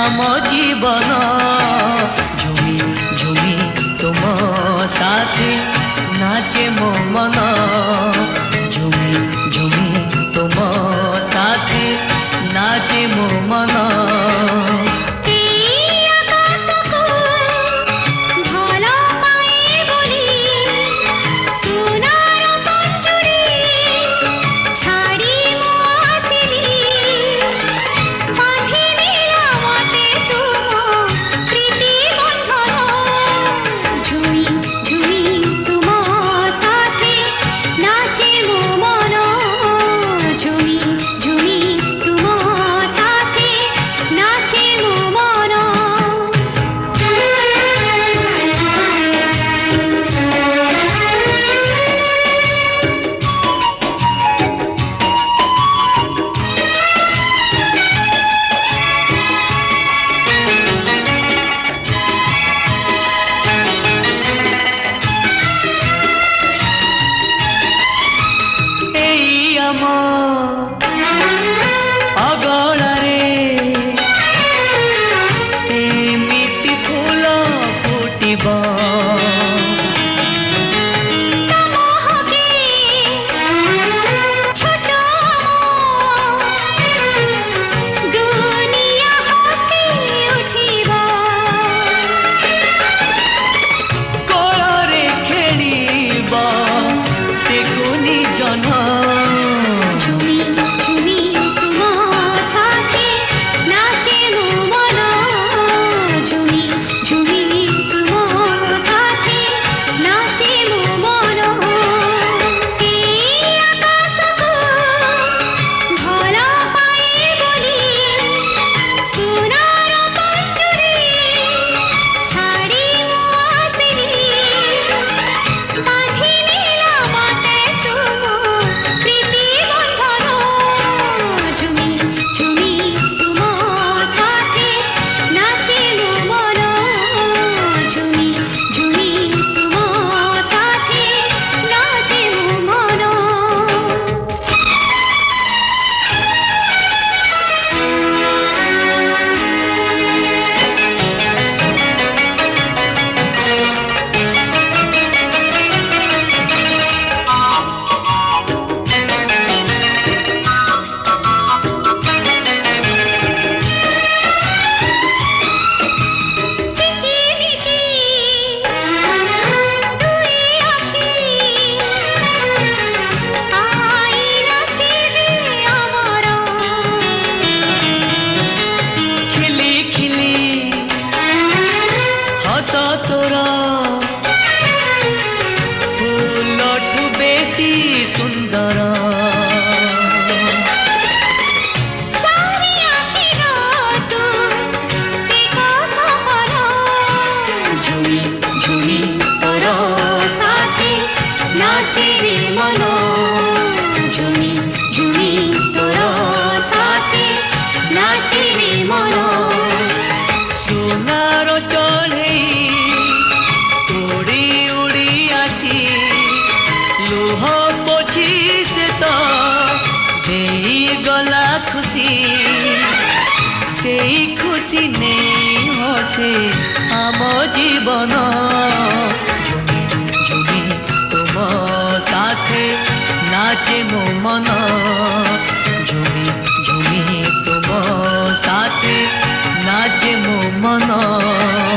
आम जीवन झुमी झुमी तुम साथी नाचे मो मन झुमी झुमी तुम साथी नाचे मो मन सुंदर झुमी झुमी तोर साथी नाचे रे मन झुमी झुमी तोर साथी नाचे रे मन सोनार चढ़े उड़ी उड़ी आसी लुह पोछी से तो दे गला खुशी से खुशी नहीं हसे आम जीवन झुमी झुमी तुम साथे नाचे मो मन झुमी झुमी तुम साथे नाचे मो मन।